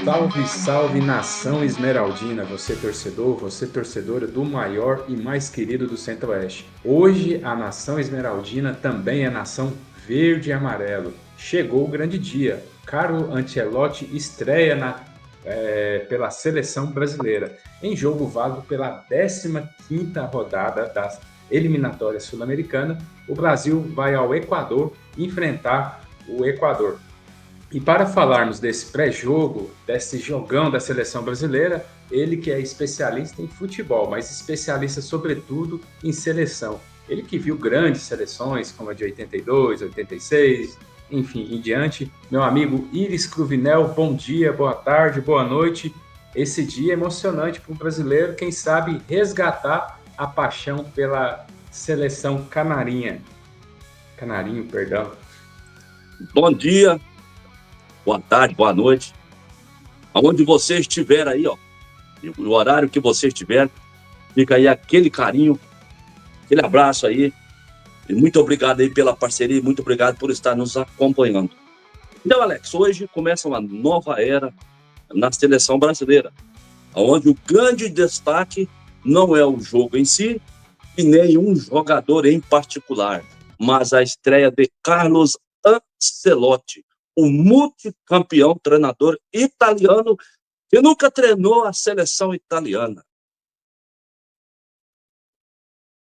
Salve, salve nação esmeraldina, você torcedor, você torcedora do maior e mais querido do Centro-Oeste. Hoje a nação esmeraldina também é nação verde e amarelo. Chegou o grande dia. Carlo Ancelotti estreia pela seleção brasileira, em jogo válido pela 15ª rodada da eliminatória sul-americana. O Brasil vai ao Equador enfrentar o Equador. E para falarmos desse pré-jogo, desse jogão da seleção brasileira, ele que é especialista em futebol, mas especialista sobretudo em seleção. Ele que viu grandes seleções, como a de 82, 86, enfim, em diante. Meu amigo Iris Cruvinel, bom dia, boa tarde, boa noite. Esse dia é emocionante para o brasileiro, quem sabe resgatar a paixão pela seleção canarinha. Canarinho, perdão. Bom dia, boa tarde, boa noite. Aonde você estiver aí, ó, o horário que você estiver, fica aí aquele carinho, aquele abraço aí. E muito obrigado aí pela parceria, muito obrigado por estar nos acompanhando. Então, Alex, hoje começa uma nova era na seleção brasileira, onde o grande destaque não é o jogo em si e nem um jogador em particular, mas a estreia de Carlo Ancelotti, o multicampeão treinador italiano que nunca treinou a seleção italiana.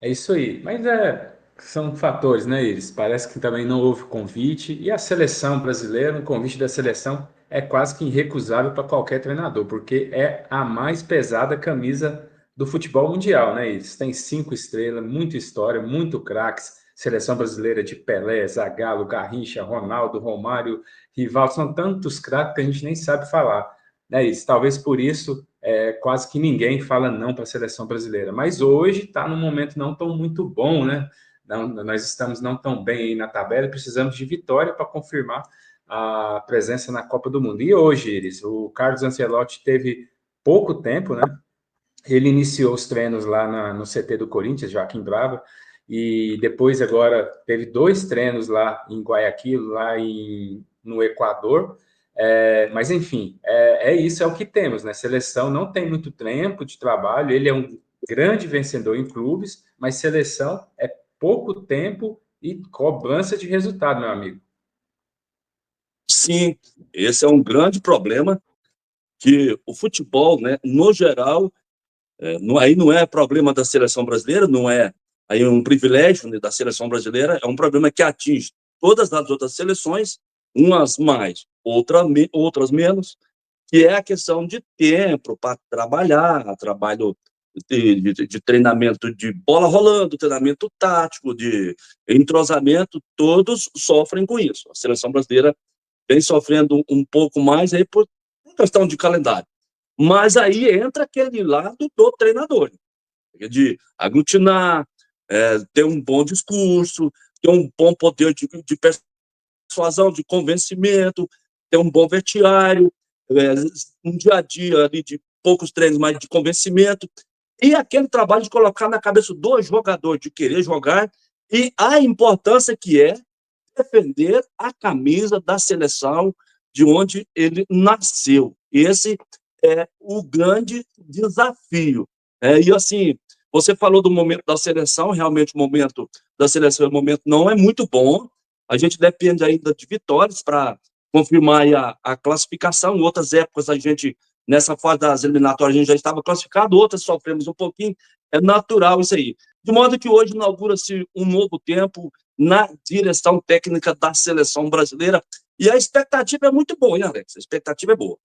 É isso aí, mas são fatores, né, Iris? Parece que também não houve convite, e a seleção brasileira, o convite da seleção é quase que irrecusável para qualquer treinador, porque é a mais pesada camisa do futebol mundial, né, Iris? Tem 5 estrelas, muita história, muito craques, seleção brasileira de Pelé, Zagallo, Garrincha, Ronaldo, Romário, Rivaldo, são tantos craques que a gente nem sabe falar, né, Iris? Talvez por isso quase que ninguém fala não para a seleção brasileira. Mas hoje está num momento não tão muito bom, né? Não, nós estamos não tão bem aí na tabela, precisamos de vitória para confirmar a presença na Copa do Mundo. E hoje, Iris, o Carlos Ancelotti teve pouco tempo, né? Ele iniciou os treinos lá no CT do Corinthians, Joaquim Brava, e depois agora teve 2 treinos lá em Guayaquil, no Equador. Mas enfim, isso, é o que temos, né? Seleção não tem muito tempo de trabalho, ele é um grande vencedor em clubes, mas seleção é pouco tempo e cobrança de resultado, meu amigo. Sim, esse é um grande problema que o futebol, né, no geral, aí não é problema da seleção brasileira, não é aí um privilégio, né, da seleção brasileira, é um problema que atinge todas as outras seleções, umas mais, outras menos, que é a questão de tempo para trabalhar, trabalho de treinamento de bola rolando, treinamento tático, de entrosamento, todos sofrem com isso. A seleção brasileira vem sofrendo um pouco mais aí por questão de calendário. Mas aí entra aquele lado do treinador, de aglutinar, ter um bom discurso, ter um bom poder de persuasão, de convencimento, ter um bom vestiário, um dia a dia ali de poucos treinos, mas de convencimento, e aquele trabalho de colocar na cabeça do jogador, de querer jogar, e a importância que é defender a camisa da seleção de onde ele nasceu. Esse é o grande desafio. E assim, você falou do momento da seleção, realmente o momento da seleção, o momento não é muito bom, a gente depende ainda de vitórias para confirmar a classificação. Em outras épocas, a gente, nessa fase das eliminatórias, a gente já estava classificado, outras sofremos um pouquinho, é natural isso aí. De modo que hoje inaugura-se um novo tempo na direção técnica da seleção brasileira, e a expectativa é muito boa, hein, Alex? A expectativa é boa.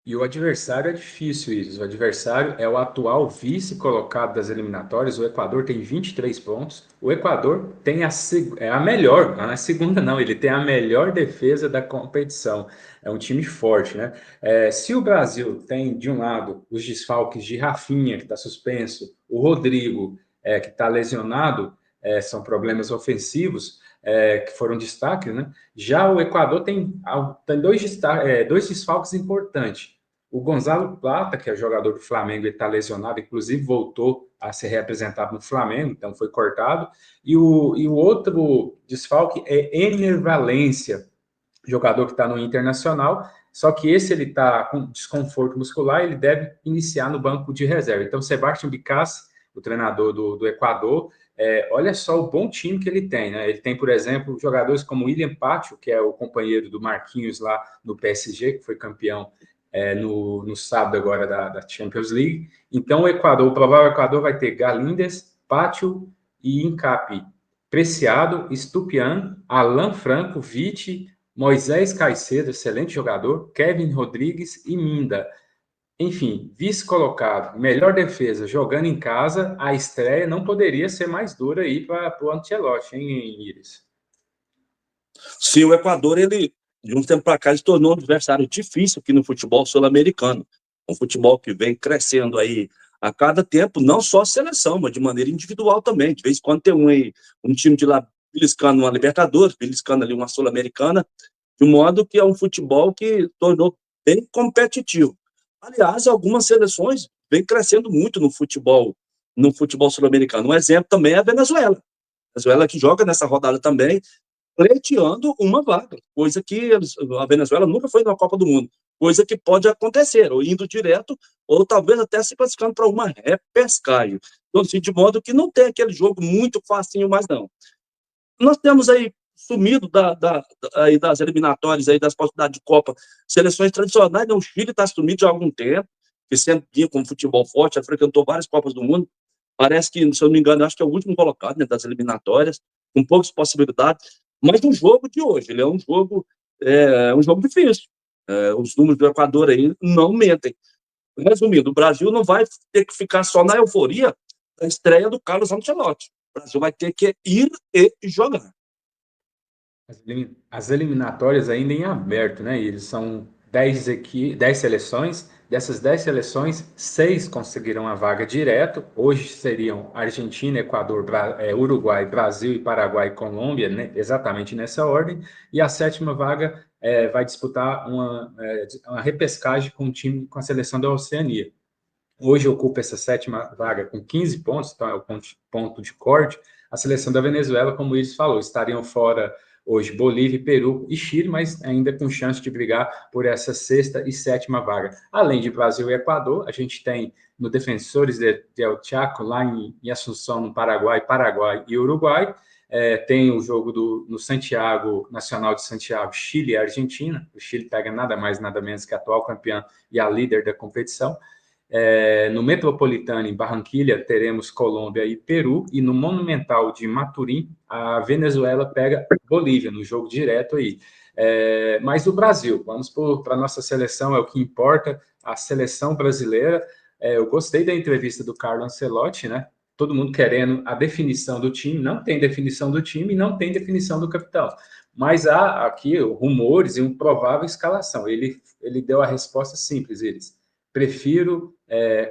E o adversário é difícil, Iris. O adversário é o atual vice-colocado das eliminatórias. O Equador tem 23 pontos. O Equador tem a melhor, não é a segunda, não. Ele tem a melhor defesa da competição. É um time forte, né? Se o Brasil tem, de um lado, os desfalques de Rafinha, que está suspenso, o Rodrigo, que está lesionado, são problemas ofensivos. Que foram destaques, né? Já o Equador tem dois desfalques importantes. O Gonzalo Plata, que é jogador do Flamengo e está lesionado, inclusive voltou a ser representado no Flamengo, então foi cortado. E o outro desfalque é Ener Valencia, jogador que está no Internacional, só que esse ele está com desconforto muscular, ele deve iniciar no banco de reserva. Então, Sebastião Bicassi, o treinador do Equador, olha só o bom time que ele tem, né? Ele tem, por exemplo, jogadores como William Pátio, que é o companheiro do Marquinhos lá no PSG, que foi campeão no sábado agora da Champions League. Então, o provável Equador vai ter Galíndez, Pátio e Incapi. Preciado, Estupian, Alan Franco, Vitti, Moisés Caicedo, excelente jogador, Kevin Rodrigues e Minda. Enfim, vice-colocado, melhor defesa, jogando em casa, a estreia não poderia ser mais dura aí para o Ancelotti, hein, Iris? Sim, o Equador, ele, de um tempo para cá, ele se tornou um adversário difícil aqui no futebol sul-americano. Um futebol que vem crescendo aí a cada tempo, não só a seleção, mas de maneira individual também. De vez em quando tem um time de lá beliscando uma Libertadores, beliscando ali uma Sul-Americana, de modo que é um futebol que tornou bem competitivo. Aliás, algumas seleções vêm crescendo muito no futebol sul-americano. Um exemplo também é a Venezuela. A Venezuela que joga nessa rodada também, pleiteando uma vaga, coisa que a Venezuela nunca foi na Copa do Mundo, coisa que pode acontecer, ou indo direto, ou talvez até se classificando para uma repescagem. Então, assim, de modo que não tem aquele jogo muito facinho mais, não. Nós temos aí sumido aí das eliminatórias, aí das possibilidades de Copa, seleções tradicionais, né? O Chile está sumido já há algum tempo, que sempre vinha com futebol forte, já frequentou várias Copas do Mundo, parece que, se eu não me engano, acho que é o último colocado, né, das eliminatórias, com poucas possibilidades, mas o jogo de hoje, ele é um jogo difícil. Os números do Equador aí não mentem. Resumindo, o Brasil não vai ter que ficar só na euforia da estreia do Carlos Ancelotti. O Brasil vai ter que ir e jogar. As eliminatórias ainda em aberto, né? Eles são 10 seleções. Dessas 10 seleções, 6 conseguiram a vaga direto. Hoje seriam Argentina, Equador, Uruguai, Brasil e Paraguai e Colômbia, né? Exatamente nessa ordem. E a sétima vaga vai disputar uma repescagem com o time, com a seleção da Oceania. Hoje ocupa essa sétima vaga com 15 pontos, então é o ponto de corte. A seleção da Venezuela, como eles falou, estariam fora hoje Bolívia, Peru e Chile, mas ainda com chance de brigar por essa sexta e sétima vaga. Além de Brasil e Equador, a gente tem no Defensores del Chaco, lá em Assunção, no Paraguai e Uruguai. Tem o jogo no Santiago, Nacional de Santiago, Chile e Argentina. O Chile pega nada mais, nada menos que a atual campeã e a líder da competição. No Metropolitano, em Barranquilha, teremos Colômbia e Peru, e no Monumental de Maturim, a Venezuela pega Bolívia, no jogo direto aí. Mas o Brasil, vamos para a nossa seleção, é o que importa, a seleção brasileira. Eu gostei da entrevista do Carlo Ancelotti, né? Todo mundo querendo a definição do time, não tem definição do time e não tem definição do capitão. Mas há aqui rumores e uma provável escalação. Ele deu a resposta simples, prefiro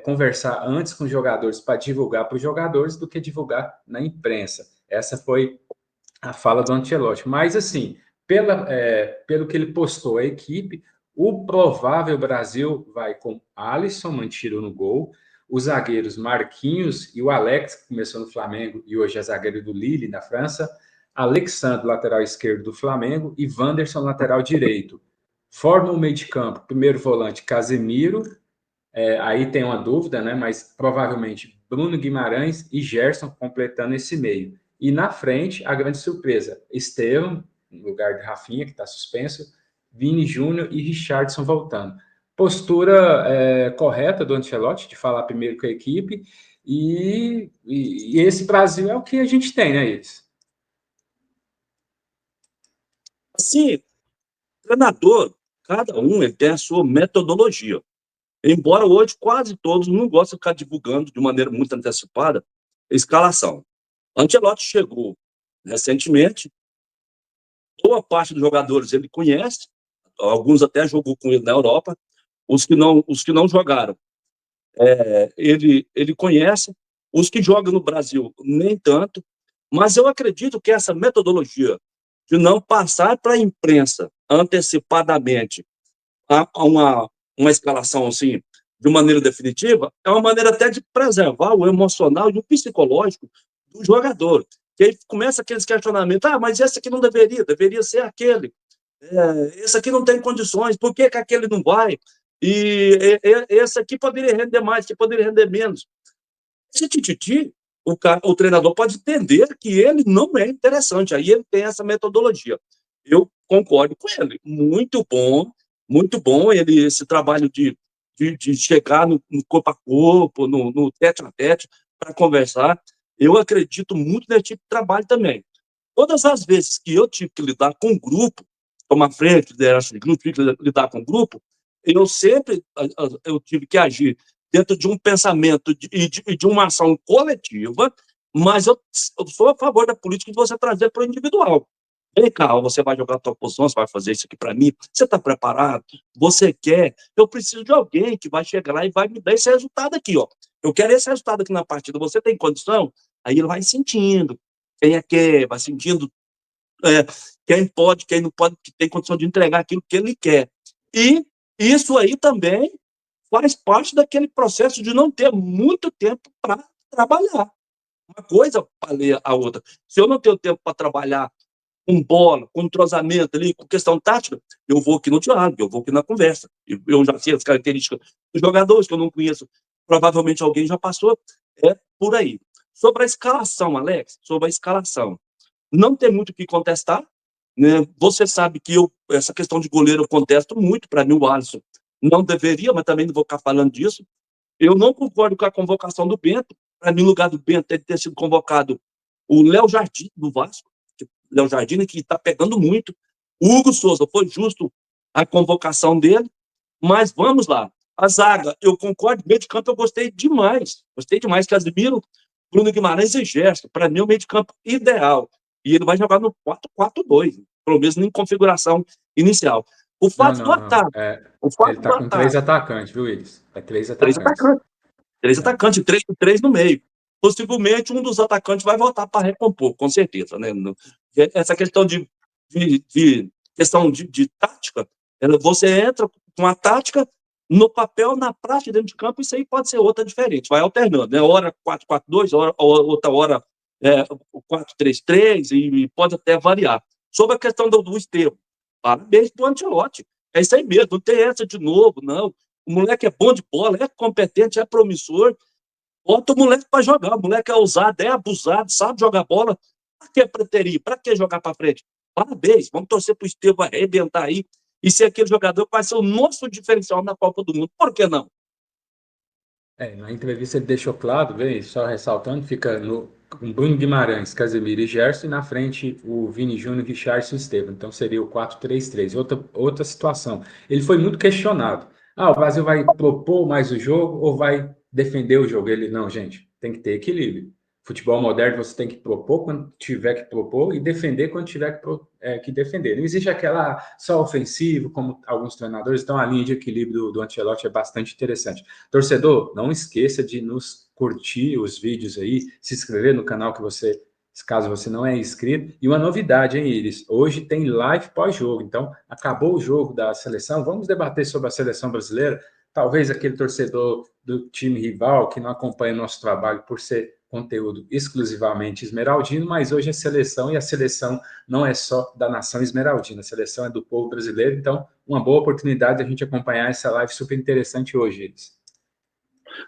conversar antes com os jogadores para divulgar para os jogadores do que divulgar na imprensa. Essa foi a fala do Ancelotti. Mas, assim, pelo que ele postou a equipe, o provável Brasil vai com Alisson mantido no gol, os zagueiros Marquinhos e o Alex, que começou no Flamengo e hoje é zagueiro do Lille, na França, Alexandre, lateral esquerdo do Flamengo, e Wanderson, lateral direito. Forma o meio de campo, primeiro volante Casemiro, aí tem uma dúvida, né? Mas provavelmente Bruno Guimarães e Gerson completando esse meio. E na frente, a grande surpresa: Estevam, no lugar de Rafinha, que está suspenso, Vini Júnior e Richardson voltando. Postura correta do Ancelotti, de falar primeiro com a equipe, e esse Brasil é o que a gente tem, né, Iris? Assim, treinador, cada um ele tem a sua metodologia. Embora hoje quase todos não gostem de ficar divulgando de maneira muito antecipada a escalação. Ancelotti chegou recentemente, boa parte dos jogadores ele conhece, alguns até jogou com ele na Europa, os que não jogaram, ele conhece, os que jogam no Brasil nem tanto, mas eu acredito que essa metodologia de não passar para a imprensa antecipadamente uma escalação assim, de maneira definitiva, é uma maneira até de preservar o emocional e o psicológico do jogador. Que aí começa aqueles questionamentos, mas esse aqui não deveria ser aquele. Esse aqui não tem condições, por que aquele não vai? Esse aqui poderia render mais, que poderia render menos. Esse tititi, o treinador pode entender que ele não é interessante, aí ele tem essa metodologia. Eu concordo com ele, muito bom esse trabalho de chegar no corpo a corpo, no tete a tete, para conversar. Eu acredito muito nesse tipo de trabalho também. Todas as vezes que eu tive que lidar com um grupo, tomar frente, liderança de grupo, tive que lidar com um grupo, eu tive que agir dentro de um pensamento e de uma ação coletiva, mas eu sou a favor da política de você trazer para o individual. Vem cá, você vai jogar a tua posição, você vai fazer isso aqui para mim, você está preparado? Você quer? Eu preciso de alguém que vai chegar lá e vai me dar esse resultado aqui, ó. Eu quero esse resultado aqui na partida, você tem condição? Aí ele vai sentindo, quem é que vai sentindo quem pode, quem não pode, que tem condição de entregar aquilo que ele quer. E isso aí também faz parte daquele processo de não ter muito tempo para trabalhar. Uma coisa valia a outra. Se eu não tenho tempo para trabalhar com bola, com entrosamento ali, com questão tática, eu vou aqui no diálogo, eu vou aqui na conversa. Eu já sei as características dos jogadores que eu não conheço. Provavelmente alguém já passou. É por aí. Sobre a escalação, Alex, sobre a escalação. Não tem muito o que contestar, né? Você sabe que essa questão de goleiro eu contesto muito. Para mim, o Alisson não deveria, mas também não vou ficar falando disso. Eu não concordo com a convocação do Bento. Para mim, no lugar do Bento, deve ter sido convocado o Léo Jardim, do Vasco. Léo Jardim, que está pegando muito. O Hugo Souza, foi justo a convocação dele, mas vamos lá. A zaga, eu concordo, meio de campo eu gostei demais. Gostei demais, Casemiro, Bruno Guimarães e Gerson. Para mim, é o meio de campo ideal. E ele vai jogar no 4-4-2, pelo menos em configuração inicial. O Não, fato do não, não. ataque. O Ele fato tá do com três ataque. atacantes, viu, Willis? É três Três atacantes. atacantes. Três É. atacantes, três no meio. Possivelmente um dos atacantes vai voltar para recompor, com certeza. Né? Essa questão de tática, você entra com a tática no papel, na prática, dentro de campo, isso aí pode ser outra diferente. Vai alternando, né? Hora 4-4-2, outra hora 4-3-3, e pode até variar. Sobre a questão do Estevão, parabéns do Ancelotti. É isso aí mesmo, não tem essa de novo, não. O moleque é bom de bola, é competente, é promissor. Bota o moleque para jogar. O moleque é ousado, é abusado, sabe jogar bola. Para que preterir? Para que jogar para frente? Parabéns. Vamos torcer para o Estevão arrebentar aí e ser aquele jogador que vai ser o nosso diferencial na Copa do Mundo. Por que não? Na entrevista ele deixou claro, bem, só ressaltando, fica com Bruno Guimarães, Casemiro e Gerson, e na frente o Vini Júnior, Richarlison e Estevam. Então seria o 4-3-3. Outra situação. Ele foi muito questionado. O Brasil vai propor mais o jogo ou vai defender o jogo? Ele, não, gente, tem que ter equilíbrio. Futebol moderno você tem que propor quando tiver que propor e defender quando tiver que defender. Não existe aquela só ofensivo, como alguns treinadores. Então a linha de equilíbrio do Ancelotti é bastante interessante. Torcedor, não esqueça de nos curtir os vídeos aí, se inscrever no canal caso você não é inscrito. E uma novidade, hein, Iris? Hoje tem live pós-jogo. Então, acabou o jogo da seleção, vamos debater sobre a seleção brasileira. Talvez aquele torcedor do time rival que não acompanha nosso trabalho por ser conteúdo exclusivamente esmeraldino, mas hoje é seleção e a seleção não é só da nação esmeraldina, a seleção é do povo brasileiro. Então, uma boa oportunidade de a gente acompanhar essa live super interessante hoje, Iris.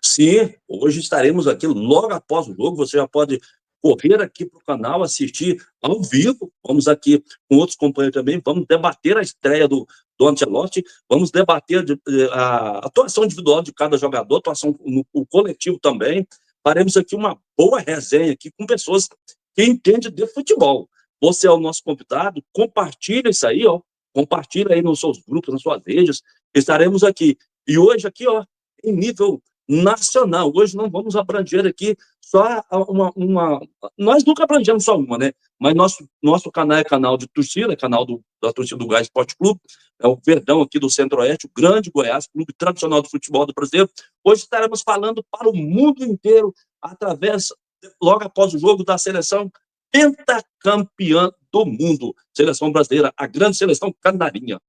Sim, hoje estaremos aqui logo após o jogo. Você já pode correr aqui para o canal, assistir ao vivo. Vamos aqui com outros companheiros também. Vamos debater a estreia do Ancelotti. Vamos debater a atuação individual de cada jogador, atuação no coletivo também. Faremos aqui uma boa resenha aqui com pessoas que entendem de futebol. Você é o nosso convidado. Compartilha isso aí, ó. Compartilha aí nos seus grupos, nas suas redes. Estaremos aqui. E hoje aqui, ó, em nível nacional. Hoje não vamos abranger aqui só uma. Nós nunca abrangemos só uma, né? Mas nosso canal é canal de torcida, canal da torcida do Goiás Esporte Clube, é o Verdão aqui do Centro-Oeste, o grande Goiás, clube tradicional do futebol do brasileiro. Hoje estaremos falando para o mundo inteiro, logo após o jogo da seleção pentacampeã do mundo, seleção brasileira, a grande seleção canarinha.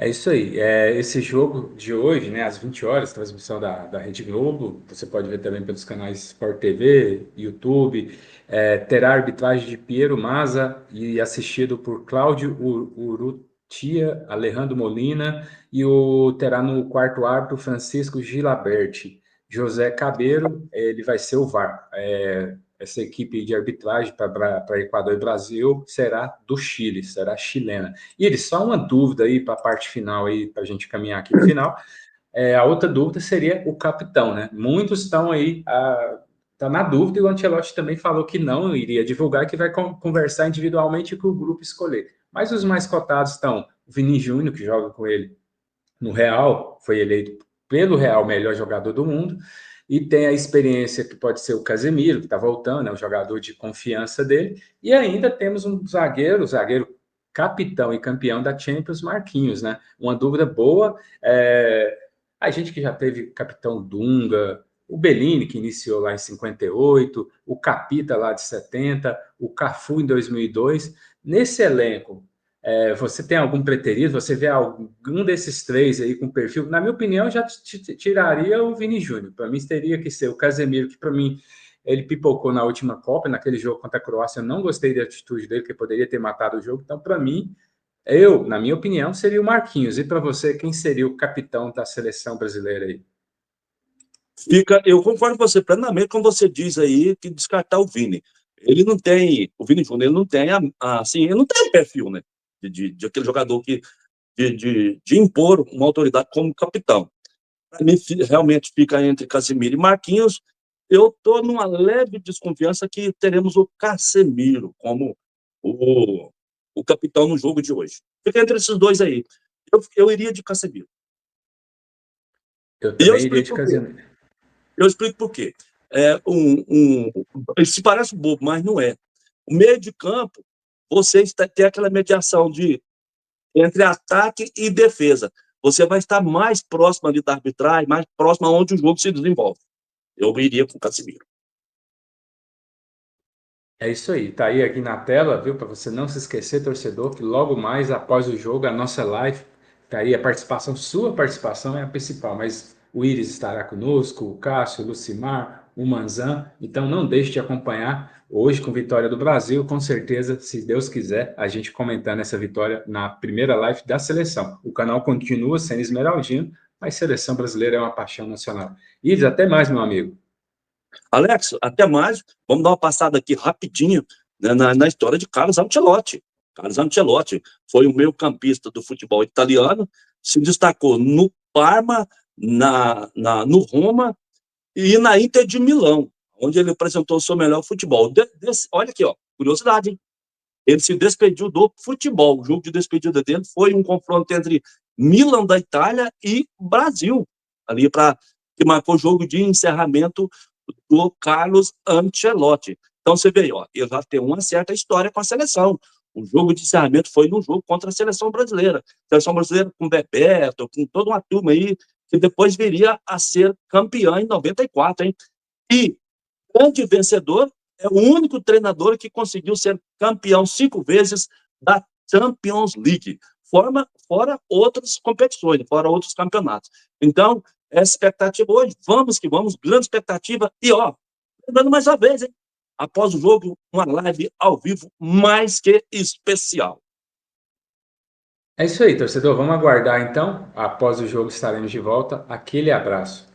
É isso aí. Esse jogo de hoje, né, às 20 horas, transmissão da Rede Globo, você pode ver também pelos canais Sport TV, YouTube, terá arbitragem de Piero Mazza e assistido por Cláudio Urrutia, Alejandro Molina, e terá no quarto árbitro Francisco Gilaberti. José Cabeiro, ele vai ser o VAR. Essa equipe de arbitragem para Equador e Brasil será do Chile, será chilena. E ele só uma dúvida aí para a parte final aí, para a gente caminhar aqui para o final. A outra dúvida seria o capitão, né? Muitos estão aí tá na dúvida, e o Ancelotti também falou que não iria divulgar, que vai conversar individualmente com o grupo escolher. Mas os mais cotados estão o Vini Júnior, que joga com ele no Real, foi eleito pelo Real melhor jogador do mundo, e tem a experiência que pode ser o Casemiro, que está voltando, é um jogador de confiança dele, e ainda temos um zagueiro capitão e campeão da Champions, Marquinhos, né? Uma dúvida boa, a gente que já teve capitão Dunga, o Bellini, que iniciou lá em 58, o Capita lá de 70, o Cafu em 2002, nesse elenco, você tem algum preterido? Você vê algum desses três aí com perfil? Na minha opinião, eu já tiraria o Vini Júnior. Para mim, teria que ser o Casemiro, que para mim ele pipocou na última Copa, naquele jogo contra a Croácia. Eu não gostei da atitude dele, que poderia ter matado o jogo. Então, para mim, na minha opinião, seria o Marquinhos. E para você, quem seria o capitão da seleção brasileira aí? Eu concordo com você plenamente quando você diz aí que descartar o Vini. O Vini Júnior, ele não tem, assim, ele não tem o perfil, né? De aquele jogador de impor uma autoridade como capitão. Para mim, realmente fica entre Casemiro e Marquinhos. Eu estou numa leve desconfiança que teremos o Casemiro como o, o capitão no jogo de hoje. Fica entre esses dois aí. Eu iria de Casemiro. Eu E eu também iria explico de por quê. Casemiro. Eu explico por quê. Ele se parece bobo, mas não é. O meio de campo, você tem aquela mediação entre ataque e defesa. Você vai estar mais próximo ali da arbitragem, mais próximo aonde o jogo se desenvolve. Eu iria com o Casemiro. É isso aí, tá aí aqui na tela, viu? Para você não se esquecer, torcedor, que logo mais após o jogo, a nossa live, tá aí a participação, sua participação é a principal, mas o Iris estará conosco, o Cássio, o Lucimar, o Manzan, então não deixe de acompanhar hoje com Vitória do Brasil, com certeza, se Deus quiser, a gente comentando essa vitória na primeira live da seleção. O canal continua sendo esmeraldino, mas seleção brasileira é uma paixão nacional. Iris, até mais, meu amigo. Alex, até mais. Vamos dar uma passada aqui rapidinho, né, na história de Carlos Ancelotti. Carlos Ancelotti foi o meio-campista do futebol italiano, se destacou no Parma, no Roma e na Inter de Milão, onde ele apresentou o seu melhor futebol. Olha aqui, ó, curiosidade, hein? Ele se despediu do futebol. O jogo de despedida dele foi um confronto entre Milan da Itália e Brasil, ali que marcou o jogo de encerramento do Carlos Ancelotti. Então você vê, ó, ele já tem uma certa história com a seleção. O jogo de encerramento foi no jogo contra a seleção brasileira. A seleção brasileira com Bebeto, com toda uma turma aí, que depois viria a ser campeã em 94, hein? E grande vencedor é o único treinador que conseguiu ser campeão 5 vezes da Champions League, fora outras competições, fora outros campeonatos. Então, essa expectativa hoje, vamos que vamos, grande expectativa. E, ó, lembrando mais uma vez, hein? Após o jogo, uma live ao vivo mais que especial. É isso aí, torcedor. Vamos aguardar então. Após o jogo estaremos de volta. Aquele abraço.